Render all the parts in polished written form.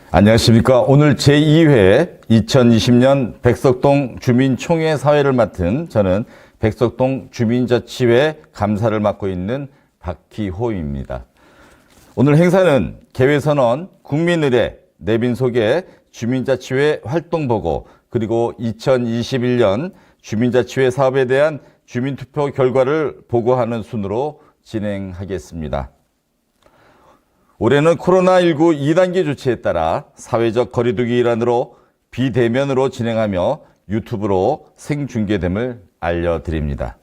안녕하십니까. 오늘 제2회 2020년 백석동 주민총회 사회를 맡은 저는 백석동 주민자치회 감사를 맡고 있는 박희호입니다. 오늘 행사는 개회선언, 국민의례, 내빈 소개, 주민자치회 활동보고, 그리고 2021년 주민자치회 사업에 대한 주민투표 결과를 보고하는 순으로 진행하겠습니다. 올해는 코로나19 2단계 조치에 따라 사회적 거리두기 일환으로 비대면으로 진행하며 유튜브로 생중계됨을 알려드립니다.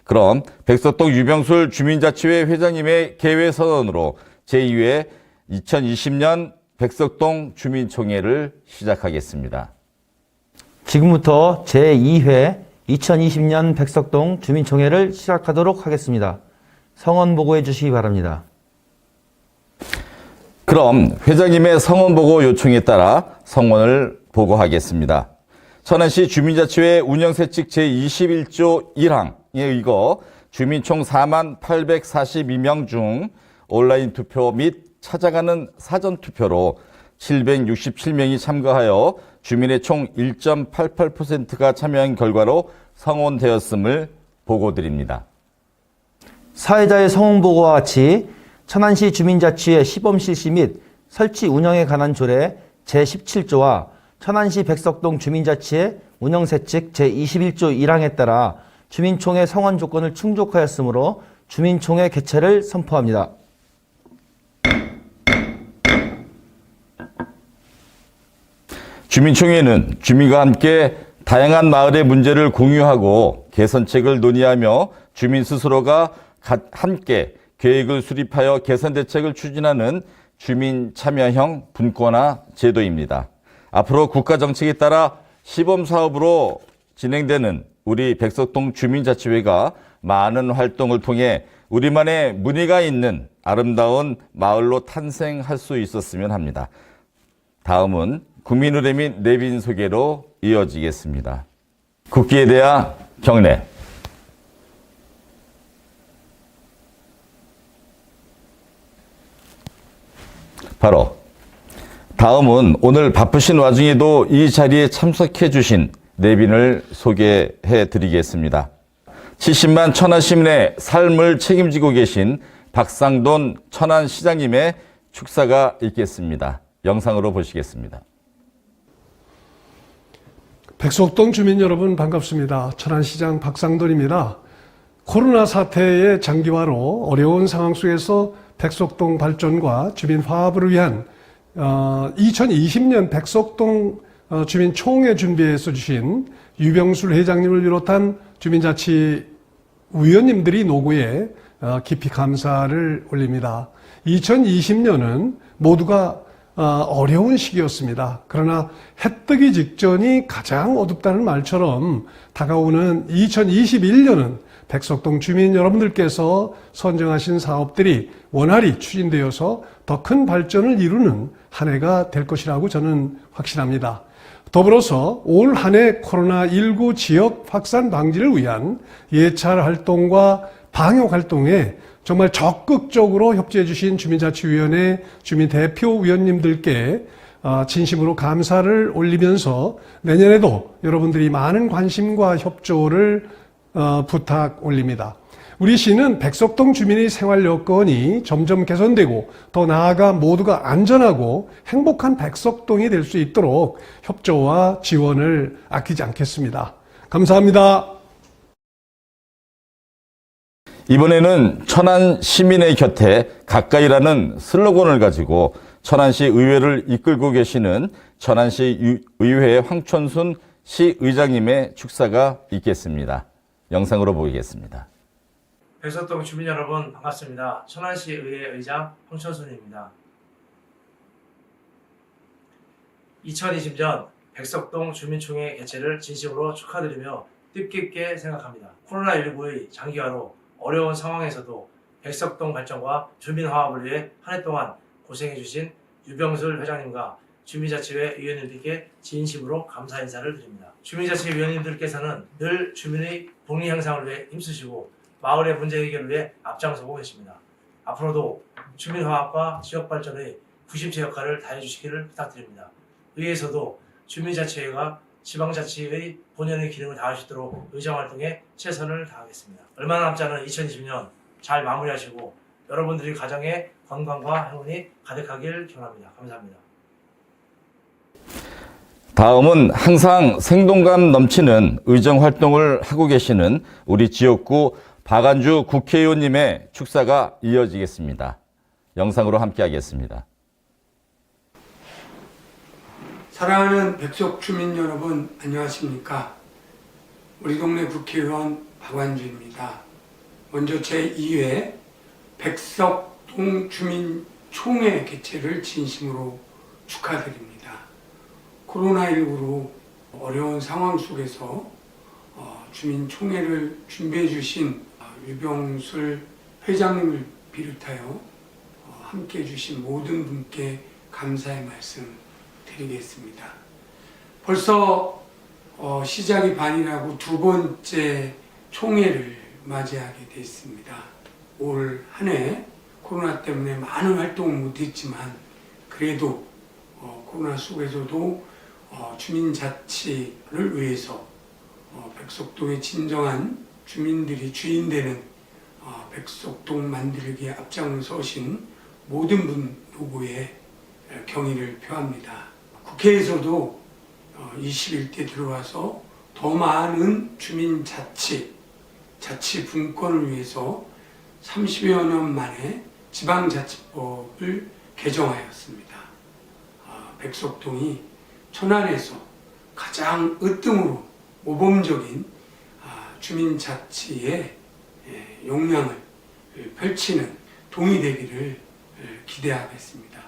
그럼 백석동 유병술 주민자치회 회장님의 개회 선언으로 제2회 2020년 백석동 주민총회를 시작하겠습니다. 지금부터 제2회 2020년 백석동 주민총회를 시작하도록 하겠습니다. 성원 보고해 주시기 바랍니다. 그럼 회장님의 성원 보고 요청에 따라 성원을 보고하겠습니다. 천안시 주민자치회 운영세칙 제21조 1항에 의거 주민 총 4842명 중 온라인 투표 및 찾아가는 사전투표로 767명이 참가하여 주민의 총 1.88%가 참여한 결과로 성원되었음을 보고드립니다. 사회자의 성원 보고와 같이 천안시 주민자치회 시범 실시 및 설치 운영에 관한 조례 제17조와 천안시 백석동 주민자치회 운영세칙 제21조 1항에 따라 주민총회 성원 조건을 충족하였으므로 주민총회 개최를 선포합니다. 주민총회는 주민과 함께 다양한 마을의 문제를 공유하고 개선책을 논의하며 주민 스스로가 함께 계획을 수립하여 개선 대책을 추진하는 주민 참여형 분권화 제도입니다. 앞으로 국가 정책에 따라 시범 사업으로 진행되는 우리 백석동 주민자치회가 많은 활동을 통해 우리만의 무늬가 있는 아름다운 마을로 탄생할 수 있었으면 합니다. 다음은 국민의례 및 내빈 소개로 이어지겠습니다. 국기에 대한 경례. 바로 다음은 오늘 바쁘신 와중에도 이 자리에 참석해 주신 내빈을 소개해 드리겠습니다. 70만 천안 시민의 삶을 책임지고 계신 박상돈 천안시장님의 축사가 있겠습니다. 영상으로 보시겠습니다. 백석동 주민 여러분 반갑습니다. 천안시장 박상돈입니다. 코로나 사태의 장기화로 어려운 상황 속에서 백석동 발전과 주민 화합을 위한 2020년 백석동 주민총회 준비해서 주신 유병술 회장님을 비롯한 주민자치 위원님들이 노고에 깊이 감사를 올립니다. 2020년은 모두가 어려운 시기였습니다. 그러나 해 뜨기 직전이 가장 어둡다는 말처럼 다가오는 2021년은 백석동 주민 여러분들께서 선정하신 사업들이 원활히 추진되어서 더 큰 발전을 이루는 한 해가 될 것이라고 저는 확신합니다. 더불어서 올 한 해 코로나19 지역 확산 방지를 위한 예찰 활동과 방역 활동에 정말 적극적으로 협조해 주신 주민자치위원회 주민대표위원님들께 진심으로 감사를 올리면서 내년에도 여러분들이 많은 관심과 협조를 부탁 올립니다. 우리 시는 백석동 주민의 생활 여건이 점점 개선되고 더 나아가 모두가 안전하고 행복한 백석동이 될 수 있도록 협조와 지원을 아끼지 않겠습니다. 감사합니다. 이번에는 천안 시민의 곁에 가까이라는 슬로건을 가지고 천안시 의회를 이끌고 계시는 천안시 의회 황천순 시의장님의 축사가 있겠습니다. 영상으로 보이겠습니다. 백석동 주민 여러분 반갑습니다. 천안시 의회 의장 황천순입니다. 2020년 백석동 주민총회 개최를 진심으로 축하드리며 뜻깊게 생각합니다. 코로나19의 장기화로 어려운 상황에서도 백석동 발전과 주민 화합을 위해 한 해 동안 고생해주신 유병술 회장님과 주민자치회 위원님들께 진심으로 감사 인사를 드립니다. 주민자치회 위원님들께서는 늘 주민의 복리 향상을 위해 힘쓰시고 마을의 문제 해결을 위해 앞장서고 계십니다. 앞으로도 주민 화합과 지역 발전의 부심체 역할을 다해 주시기를 부탁드립니다. 의회에서도 주민자치회가 지방자치의 본연의 기능을 다할 수 있도록 의정활동에 최선을 다하겠습니다. 얼마 남지 않은 2020년 잘 마무리하시고 여러분들이 가정의 건강과 행운이 가득하길 기원합니다. 감사합니다. 다음은 항상 생동감 넘치는 의정활동을 하고 계시는 우리 지역구 박안주 국회의원님의 축사가 이어지겠습니다. 영상으로 함께하겠습니다. 사랑하는 백석 주민 여러분, 안녕하십니까? 우리 동네 국회의원 박완주입니다. 먼저 제2회 백석동 주민총회 개최를 진심으로 축하드립니다. 코로나19로 어려운 상황 속에서 주민총회를 준비해 주신 유병술 회장님을 비롯하여 함께 해주신 모든 분께 감사의 말씀 드리겠습니다. 벌써 시작이 반이라고 두 번째 총회를 맞이하게 됐습니다. 올 한 해 코로나 때문에 많은 활동을 못했지만 그래도 코로나 속에서도 주민자치를 위해서 백석동의 진정한 주민들이 주인되는 백석동 만들기에 앞장서신 모든 분 누구에 경의를 표합니다. 국회에서도 21대 들어와서 더 많은 주민자치, 자치분권을 위해서 30여 년 만에 지방자치법을 개정하였습니다. 백석동이 천안에서 가장 으뜸으로 모범적인 주민자치의 역량을 펼치는 동이 되기를 기대하겠습니다.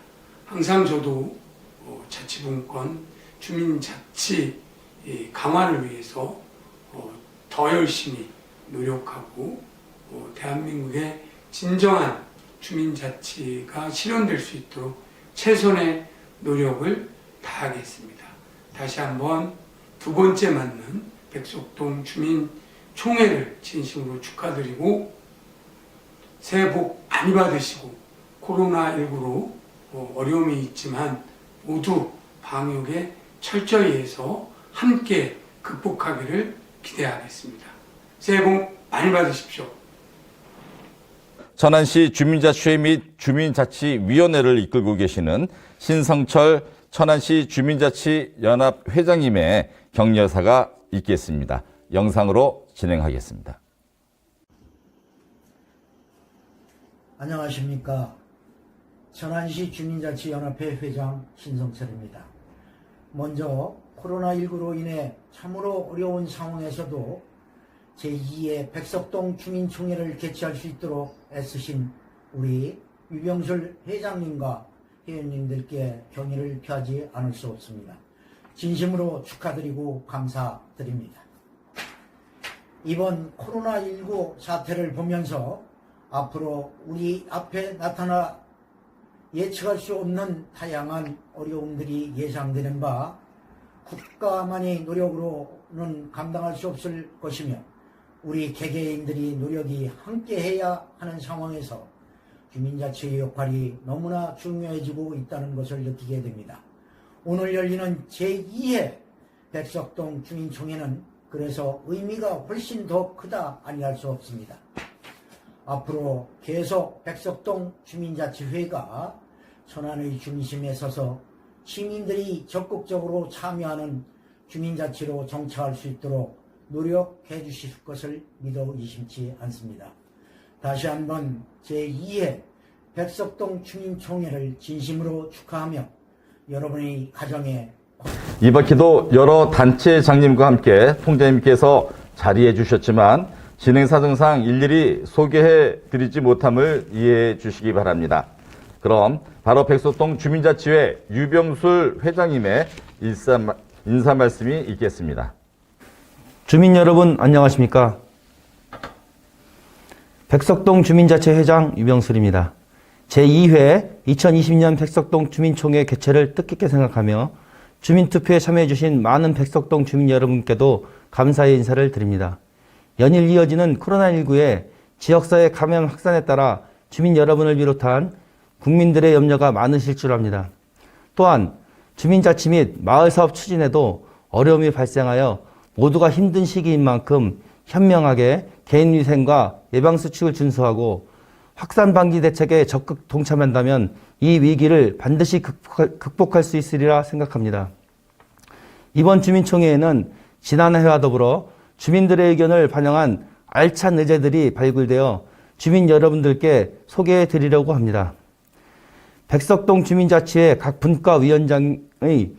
항상 저도 자치분권, 주민자치 강화를 위해서 더 열심히 노력하고 대한민국의 진정한 주민자치가 실현될 수 있도록 최선의 노력을 다하겠습니다. 다시 한번 두 번째 맞는 백석동 주민총회를 진심으로 축하드리고 새해 복 많이 받으시고 코로나19로 어려움이 있지만 모두 방역에 철저히 해서 함께 극복하기를 기대하겠습니다. 새해 복 많이 받으십시오. 천안시 주민자치회 및 주민자치위원회를 이끌고 계시는 신성철 천안시 주민자치연합 회장님의 격려사가 있겠습니다. 영상으로 진행하겠습니다. 안녕하십니까. 천안시 주민자치연합회 회장 신성철입니다. 먼저 코로나19로 인해 참으로 어려운 상황에서도 제2회 백석동 주민총회를 개최할 수 있도록 애쓰신 우리 유병술 회장님과 회원님들께 경의를 표하지 않을 수 없습니다. 진심으로 축하드리고 감사드립니다. 이번 코로나19 사태를 보면서 앞으로 우리 앞에 나타나 예측할 수 없는 다양한 어려움들이 예상되는 바 국가만의 노력으로는 감당할 수 없을 것이며 우리 개개인들이 노력이 함께해야 하는 상황에서 주민자치의 역할이 너무나 중요해지고 있다는 것을 느끼게 됩니다. 오늘 열리는 제2회 백석동 주민총회는 그래서 의미가 훨씬 더 크다 아니할 수 없습니다. 앞으로 계속 백석동 주민자치회가 천안의 중심에 서서 시민들이 적극적으로 참여하는 주민자치로 정착할 수 있도록 노력해 주실 것을 믿어 의심치 않습니다. 다시 한번 제2회 백석동 주민총회를 진심으로 축하하며 여러분의 가정에 이 바퀴도 여러 단체장님과 함께 통장님께서 자리해 주셨지만 진행 사정상 일일이 소개해 드리지 못함을 이해해 주시기 바랍니다. 그럼 바로 백석동 주민자치회 유병술 회장님의 인사 말씀이 있겠습니다. 주민 여러분 안녕하십니까? 백석동 주민자치 회장 유병술입니다. 제2회 2020년 백석동 주민총회 개최를 뜻깊게 생각하며 주민투표에 참여해 주신 많은 백석동 주민 여러분께도 감사의 인사를 드립니다. 연일 이어지는 코로나19의 지역사회 감염 확산에 따라 주민 여러분을 비롯한 국민들의 염려가 많으실 줄 압니다. 또한 주민자치 및 마을사업 추진에도 어려움이 발생하여 모두가 힘든 시기인 만큼 현명하게 개인위생과 예방수칙을 준수하고 확산 방지 대책에 적극 동참한다면 이 위기를 반드시 극복할 수 있으리라 생각합니다. 이번 주민총회에는 지난해와 더불어 주민들의 의견을 반영한 알찬 의제들이 발굴되어 주민 여러분들께 소개해 드리려고 합니다. 백석동 주민자치회 각 분과위원장의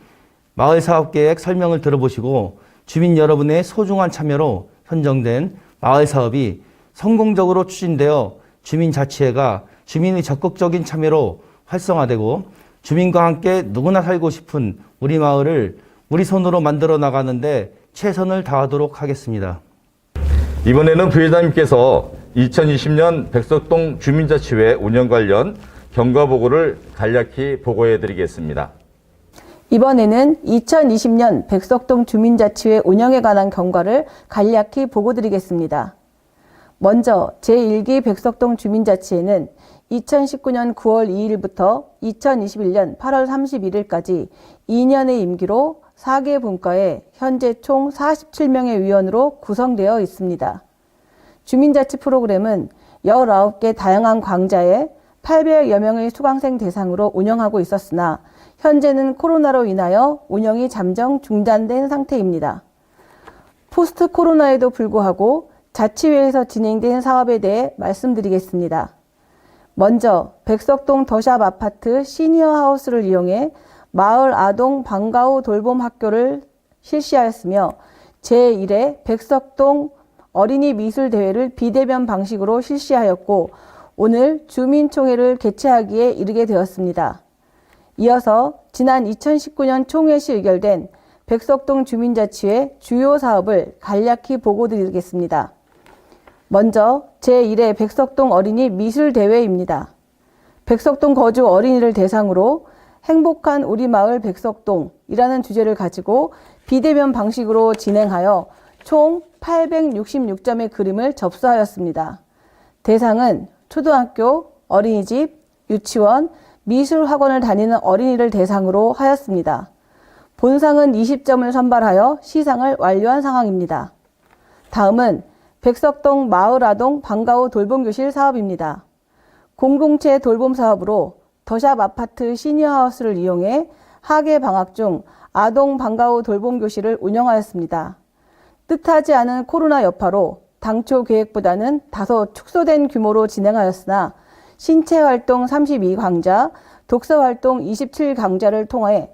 마을사업계획 설명을 들어보시고 주민 여러분의 소중한 참여로 선정된 마을사업이 성공적으로 추진되어 주민자치회가 주민의 적극적인 참여로 활성화되고 주민과 함께 누구나 살고 싶은 우리 마을을 우리 손으로 만들어 나가는데 최선을 다하도록 하겠습니다. 이번에는 부회장님께서 2020년 백석동 주민자치회 운영 관련 경과보고를 간략히 보고해 드리겠습니다. 이번에는 2020년 백석동 주민자치회 운영에 관한 경과를 간략히 보고드리겠습니다. 먼저 제1기 백석동 주민자치회는 2019년 9월 2일부터 2021년 8월 31일까지 2년의 임기로 4개 분과에 현재 총 47명의 위원으로 구성되어 있습니다. 주민자치 프로그램은 19개 다양한 광자에 800여 명의 수강생 대상으로 운영하고 있었으나 현재는 코로나로 인하여 운영이 잠정 중단된 상태입니다. 포스트 코로나에도 불구하고 자치회에서 진행된 사업에 대해 말씀드리겠습니다. 먼저 백석동 더샵 아파트 시니어 하우스를 이용해 마을 아동 방과 후 돌봄 학교를 실시하였으며 제1회 백석동 어린이 미술 대회를 비대면 방식으로 실시하였고 오늘 주민총회를 개최하기에 이르게 되었습니다. 이어서 지난 2019년 총회 시 의결된 백석동 주민자치회 주요 사업을 간략히 보고드리겠습니다. 먼저 제1회 백석동 어린이 미술대회입니다. 백석동 거주 어린이를 대상으로 행복한 우리 마을 백석동이라는 주제를 가지고 비대면 방식으로 진행하여 총 866점의 그림을 접수하였습니다. 대상은 초등학교, 어린이집, 유치원, 미술학원을 다니는 어린이를 대상으로 하였습니다. 본상은 20점을 선발하여 시상을 완료한 상황입니다. 다음은 백석동 마을아동 방과 후 돌봄교실 사업입니다. 공동체 돌봄 사업으로 더샵 아파트 시니어하우스를 이용해 하계 방학 중 아동 방과 후 돌봄교실을 운영하였습니다. 뜻하지 않은 코로나 여파로 당초 계획보다는 다소 축소된 규모로 진행하였으나 신체활동 32강좌, 독서활동 27강좌를 통해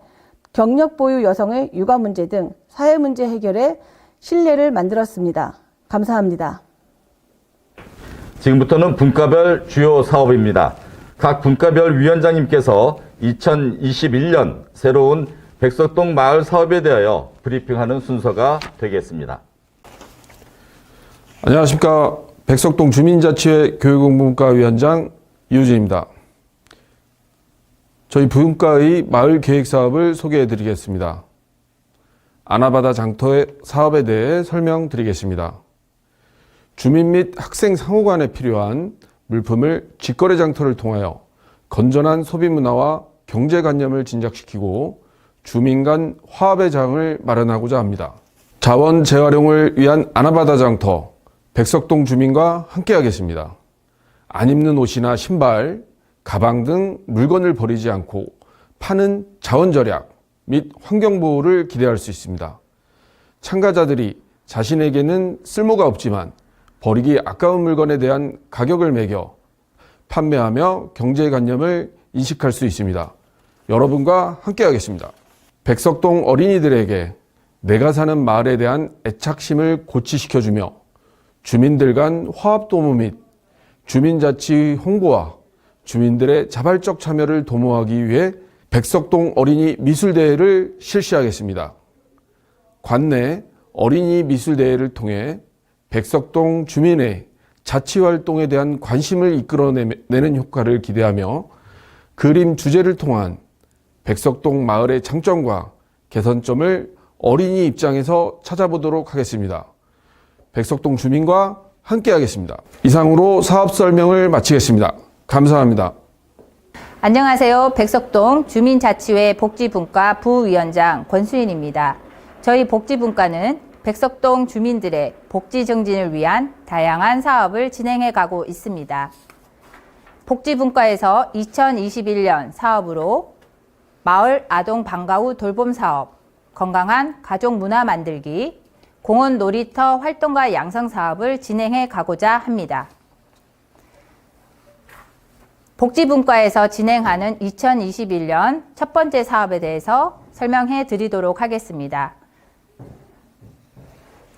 경력 보유 여성의 육아 문제 등 사회 문제 해결에 신뢰를 만들었습니다. 감사합니다. 지금부터는 분과별 주요 사업입니다. 각 분과별 위원장님께서 2021년 새로운 백석동 마을 사업에 대하여 브리핑하는 순서가 되겠습니다. 안녕하십니까. 백석동 주민자치회 교육공분과위원장 이우진입니다. 저희 분과의 마을 계획 사업을 소개해 드리겠습니다. 아나바다 장터 사업에 대해 설명드리겠습니다. 주민 및 학생 상호간에 필요한 물품을 직거래 장터를 통하여 건전한 소비 문화와 경제관념을 진작시키고 주민 간 화합의 장을 마련하고자 합니다. 자원 재활용을 위한 아나바다 장터, 백석동 주민과 함께하겠습니다. 안 입는 옷이나 신발, 가방 등 물건을 버리지 않고 파는 자원 절약 및 환경 보호를 기대할 수 있습니다. 참가자들이 자신에게는 쓸모가 없지만 버리기 아까운 물건에 대한 가격을 매겨 판매하며 경제관념을 인식할 수 있습니다. 여러분과 함께하겠습니다. 백석동 어린이들에게 내가 사는 마을에 대한 애착심을 고취시켜주며 주민들 간 화합 도모 및 주민자치 홍보와 주민들의 자발적 참여를 도모하기 위해 백석동 어린이 미술대회를 실시하겠습니다. 관내 어린이 미술대회를 통해 백석동 주민의 자치활동에 대한 관심을 이끌어내는 효과를 기대하며 그림 주제를 통한 백석동 마을의 장점과 개선점을 어린이 입장에서 찾아보도록 하겠습니다. 백석동 주민과 함께하겠습니다. 이상으로 사업 설명을 마치겠습니다. 감사합니다. 안녕하세요. 백석동 주민자치회 복지분과 부위원장 권수인입니다. 저희 복지분과는 백석동 주민들의 복지 증진을 위한 다양한 사업을 진행해 가고 있습니다. 복지분과에서 2021년 사업으로 마을 아동 방과 후 돌봄 사업, 건강한 가족 문화 만들기, 공원 놀이터 활동과 양성 사업을 진행해 가고자 합니다. 복지분과에서 진행하는 2021년 첫 번째 사업에 대해서 설명해 드리도록 하겠습니다.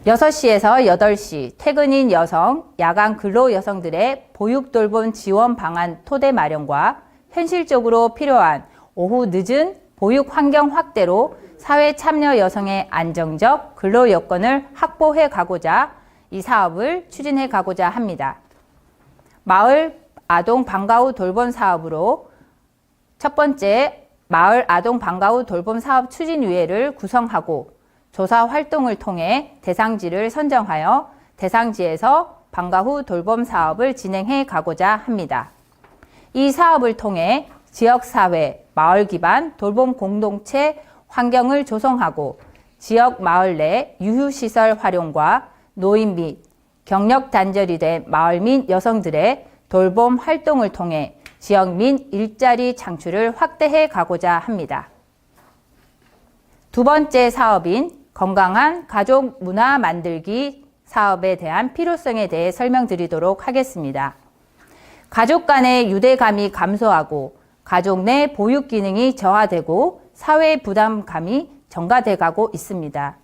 6시에서 8시 퇴근인 여성, 야간 근로 여성들의 보육 돌봄 지원 방안 토대 마련과 현실적으로 필요한 오후 늦은 보육 환경 확대로 사회 참여 여성의 안정적 근로 여건을 확보해 가고자 이 사업을 추진해 가고자 합니다. 마을 아동 방과 후 돌봄 사업으로 첫 번째 마을 아동 방과 후 돌봄 사업 추진위회를 구성하고 조사 활동을 통해 대상지를 선정하여 대상지에서 방과 후 돌봄 사업을 진행해 가고자 합니다. 이 사업을 통해 지역사회, 마을 기반 돌봄 공동체 환경을 조성하고 지역 마을 내 유휴시설 활용과 노인 및 경력 단절이 된 마을 및 여성들의 돌봄 활동을 통해 지역 및 일자리 창출을 확대해 가고자 합니다. 두 번째 사업인 건강한 가족 문화 만들기 사업에 대한 필요성에 대해 설명드리도록 하겠습니다. 가족 간의 유대감이 감소하고 가족 내 보육 기능이 저하되고 사회 부담감이 증가돼 가고 있습니다.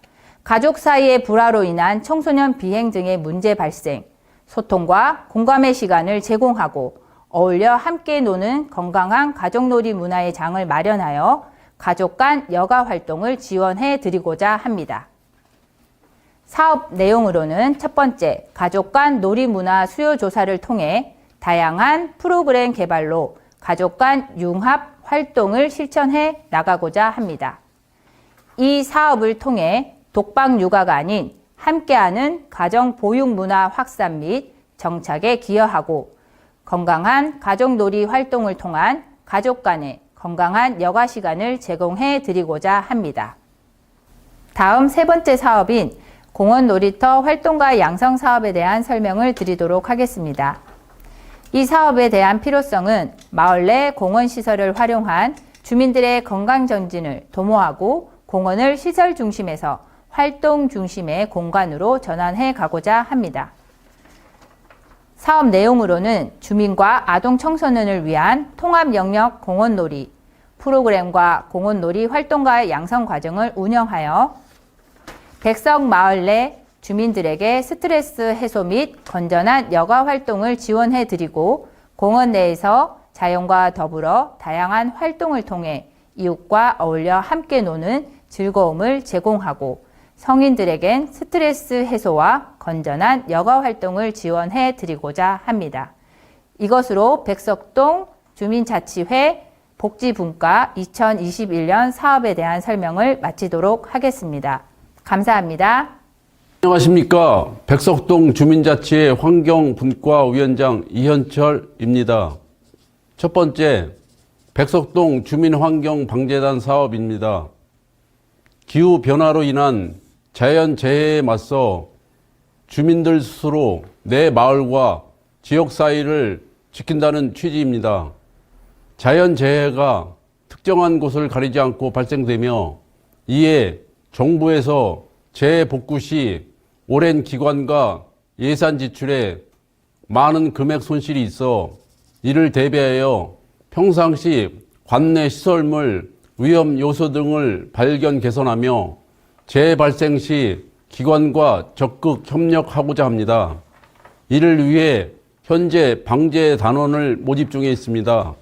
가족 사이의 불화로 인한 청소년 비행 등의 문제 발생, 소통과 공감의 시간을 제공하고 어울려 함께 노는 건강한 가족놀이 문화의 장을 마련하여 가족 간 여가 활동을 지원해 드리고자 합니다. 사업 내용으로는 첫 번째, 가족 간 놀이 문화 수요 조사를 통해 다양한 프로그램 개발로 가족 간 융합 활동을 실천해 나가고자 합니다. 이 사업을 통해 독방 육아가 아닌 함께하는 가정 보육 문화 확산 및 정착에 기여하고 건강한 가족놀이 활동을 통한 가족 간의 건강한 여가 시간을 제공해 드리고자 합니다. 다음 세 번째 사업인 공원 놀이터 활동과 양성 사업에 대한 설명을 드리도록 하겠습니다. 이 사업에 대한 필요성은 마을 내 공원 시설을 활용한 주민들의 건강 정진을 도모하고 공원을 시설 중심에서 활동 중심의 공간으로 전환해 가고자 합니다. 사업 내용으로는 주민과 아동 청소년을 위한 통합 영역 공원놀이 프로그램과 공원놀이 활동과 양성 과정을 운영하여 백석 마을 내 주민들에게 스트레스 해소 및 건전한 여가 활동을 지원해 드리고 공원 내에서 자연과 더불어 다양한 활동을 통해 이웃과 어울려 함께 노는 즐거움을 제공하고 성인들에겐 스트레스 해소와 건전한 여가 활동을 지원해 드리고자 합니다. 이것으로 백석동 주민자치회 복지분과 2021년 사업에 대한 설명을 마치도록 하겠습니다. 감사합니다. 안녕하십니까. 백석동 주민자치회 환경분과 위원장 이현철입니다. 첫 번째, 백석동 주민환경방재단 사업입니다. 기후변화로 인한 자연재해에 맞서 주민들 스스로 내 마을과 지역 사이를 지킨다는 취지입니다. 자연재해가 특정한 곳을 가리지 않고 발생되며 이에 정부에서 재해 복구 시 오랜 기간과 예산 지출에 많은 금액 손실이 있어 이를 대비하여 평상시 관내 시설물, 위험 요소 등을 발견 개선하며 재해 발생 시 기관과 적극 협력하고자 합니다. 이를 위해 현재 방재 단원을 모집 중에 있습니다.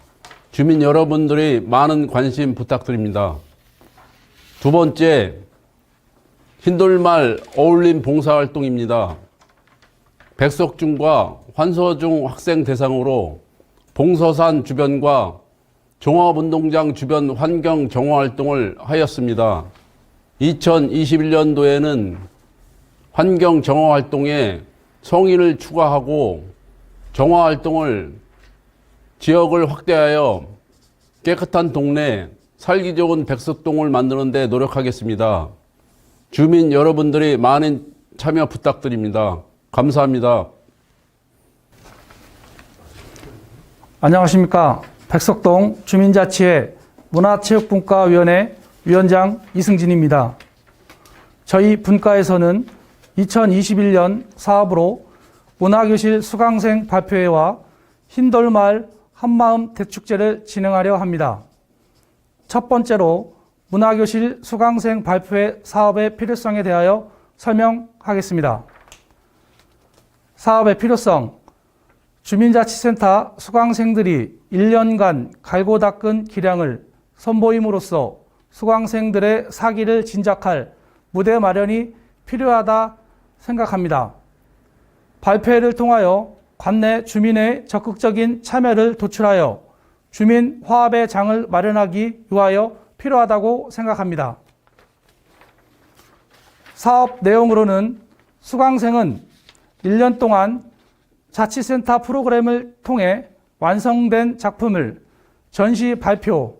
주민 여러분들의 많은 관심 부탁드립니다. 두 번째, 흰돌말 어울림 봉사활동입니다. 백석중과 환서중 학생 대상으로 봉서산 주변과 종합운동장 주변 환경 정화활동을 하였습니다. 2021년도에는 환경 정화활동에 성인을 추가하고 정화활동을 지역을 확대하여 깨끗한 동네, 살기 좋은 백석동을 만드는 데 노력하겠습니다. 주민 여러분들이 많은 참여 부탁드립니다. 감사합니다. 안녕하십니까. 백석동 주민자치회 문화체육분과위원회 위원장 이승진입니다. 저희 분과에서는 2021년 사업으로 문화교실 수강생 발표회와 흰돌마을 한마음 대축제를 진행하려 합니다. 첫 번째로 문화교실 수강생 발표회 사업의 필요성에 대하여 설명하겠습니다. 사업의 필요성. 주민자치센터 수강생들이 1년간 갈고 닦은 기량을 선보임으로써 수강생들의 사기를 진작할 무대 마련이 필요하다 생각합니다. 발표회를 통하여 관내 주민의 적극적인 참여를 도출하여 주민 화합의 장을 마련하기 위하여 필요하다고 생각합니다. 사업 내용으로는 수강생은 1년 동안 자치센터 프로그램을 통해 완성된 작품을 전시 발표,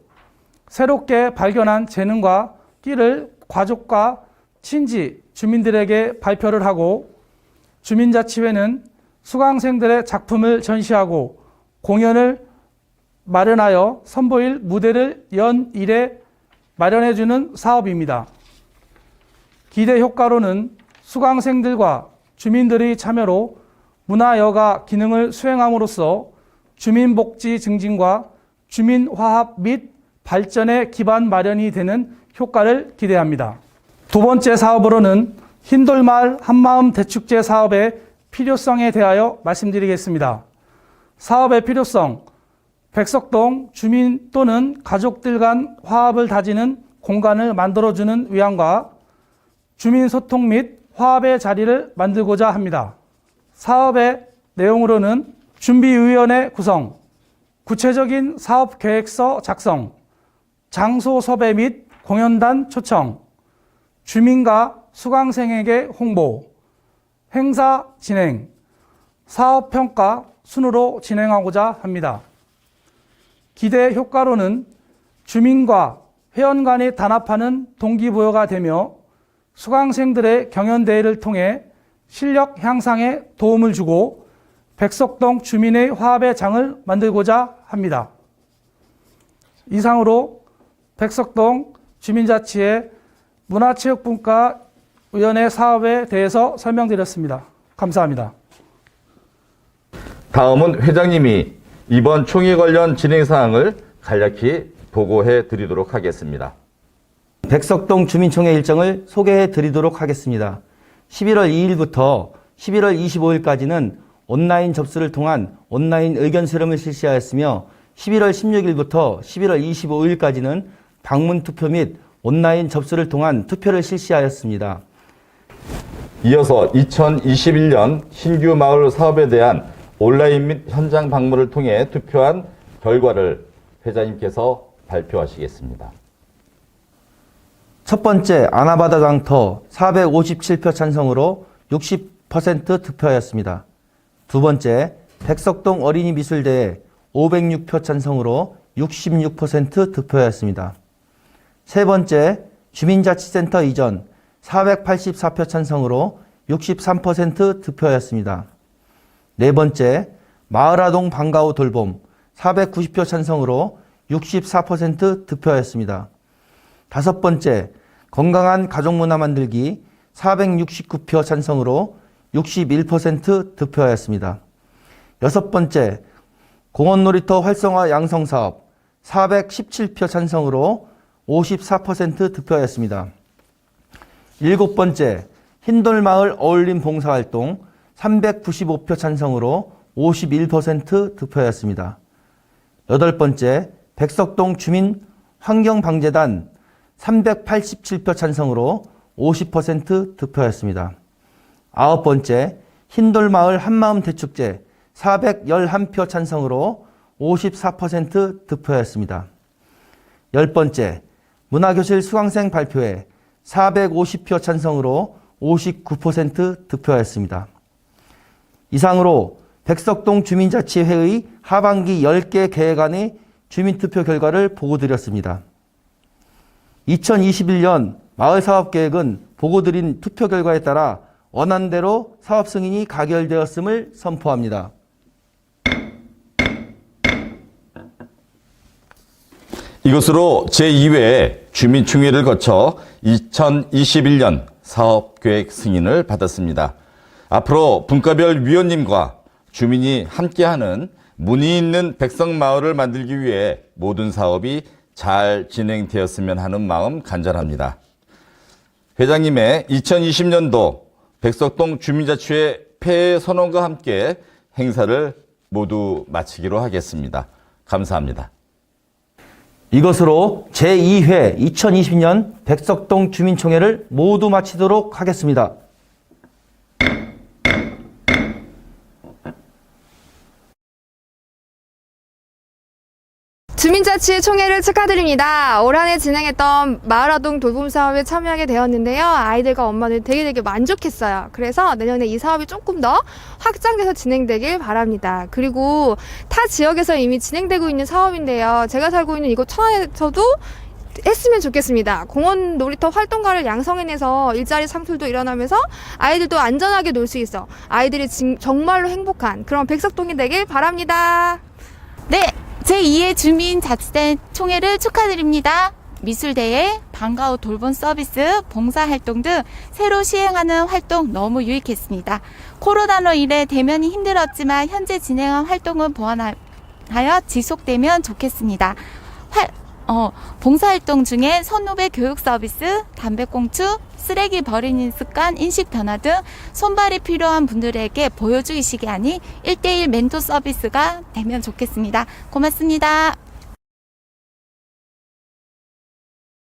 새롭게 발견한 재능과 끼를 가족과 친지, 주민들에게 발표를 하고 주민자치회는 수강생들의 작품을 전시하고 공연을 마련하여 선보일 무대를 연 1회 마련해주는 사업입니다. 기대 효과로는 수강생들과 주민들의 참여로 문화여가 기능을 수행함으로써 주민복지 증진과 주민화합 및 발전의 기반 마련이 되는 효과를 기대합니다. 두 번째 사업으로는 흰돌마을 한마음 대축제 사업의 필요성에 대하여 말씀드리겠습니다. 사업의 필요성, 백석동 주민 또는 가족들 간 화합을 다지는 공간을 만들어주는 위함과 주민 소통 및 화합의 자리를 만들고자 합니다. 사업의 내용으로는 준비위원회 구성, 구체적인 사업계획서 작성, 장소 섭외 및 공연단 초청, 주민과 수강생에게 홍보, 행사 진행, 사업평가 순으로 진행하고자 합니다. 기대 효과로는 주민과 회원 간이 단합하는 동기부여가 되며 수강생들의 경연대회를 통해 실력 향상에 도움을 주고 백석동 주민의 화합의 장을 만들고자 합니다. 이상으로 백석동 주민자치회 문화체육분과위원회 사업에 대해서 설명드렸습니다. 감사합니다. 다음은 회장님이 이번 총회 관련 진행 사항을 간략히 보고해 드리도록 하겠습니다. 백석동 주민총회 일정을 소개해 드리도록 하겠습니다. 11월 2일부터 11월 25일까지는 온라인 접수를 통한 온라인 의견 수렴을 실시하였으며 11월 16일부터 11월 25일까지는 방문 투표 및 온라인 접수를 통한 투표를 실시하였습니다. 이어서 2021년 신규 마을 사업에 대한 온라인 및 현장 방문을 통해 투표한 결과를 회장님께서 발표하시겠습니다. 첫 번째 아나바다 장터 457표 찬성으로 60% 득표하였습니다. 두 번째 백석동 어린이 미술대회 506표 찬성으로 66% 득표하였습니다. 세 번째 주민자치센터 이전 484표 찬성으로 63% 득표하였습니다. 네 번째 마을아동 방과후 돌봄 490표 찬성으로 64% 득표하였습니다. 다섯 번째 건강한 가족문화 만들기 469표 찬성으로 61% 득표하였습니다. 여섯 번째 공원놀이터 활성화 양성사업 417표 찬성으로 54% 득표하였습니다. 일곱 번째 흰돌마을 어울림 봉사활동 395표 찬성으로 51% 득표하였습니다. 여덟 번째 백석동 주민 환경방재단 387표 찬성으로 50% 득표하였습니다. 아홉 번째 흰돌마을 한마음 대축제 411표 찬성으로 54% 득표하였습니다. 열 번째 문화교실 수강생 발표회 450표 찬성으로 59% 득표하였습니다. 이상으로 백석동 주민자치회의 하반기 10개 계획안의 주민투표 결과를 보고드렸습니다. 2021년 마을사업계획은 보고드린 투표 결과에 따라 원안대로 사업 승인이 가결되었음을 선포합니다. 이것으로 제2회 주민총회를 거쳐 2021년 사업계획 승인을 받았습니다. 앞으로 분과별 위원님과 주민이 함께하는 문의 있는 백석마을을 만들기 위해 모든 사업이 잘 진행되었으면 하는 마음 간절합니다. 회장님의 2020년도 백석동 주민자치회 폐해 선언과 함께 행사를 모두 마치기로 하겠습니다. 감사합니다. 이것으로 제2회 2020년 백석동 주민총회를 모두 마치도록 하겠습니다. 주민자치회 총회를 축하드립니다. 올 한 해 진행했던 마을아동 돌봄 사업에 참여하게 되었는데요. 아이들과 엄마들 되게 만족했어요. 그래서 내년에 이 사업이 조금 더 확장돼서 진행되길 바랍니다. 그리고 타 지역에서 이미 진행되고 있는 사업인데요. 제가 살고 있는 이곳 천안에서도 했으면 좋겠습니다. 공원 놀이터 활동가를 양성해내서 일자리 창출도 일어나면서 아이들도 안전하게 놀 수 있어 아이들이 정말로 행복한 그런 백석동이 되길 바랍니다. 네, 제2회 주민자치대 총회를 축하드립니다. 미술대회, 방과후 돌봄 서비스, 봉사활동 등 새로 시행하는 활동 너무 유익했습니다. 코로나로 인해 대면이 힘들었지만 현재 진행한 활동은 보완하여 지속되면 좋겠습니다. 봉사활동 중에 선후배 교육 서비스, 담배꽁초, 쓰레기 버리는 습관, 인식 변화 등 손발이 필요한 분들에게 보여주기식이 아닌 1:1 멘토 서비스가 되면 좋겠습니다. 고맙습니다.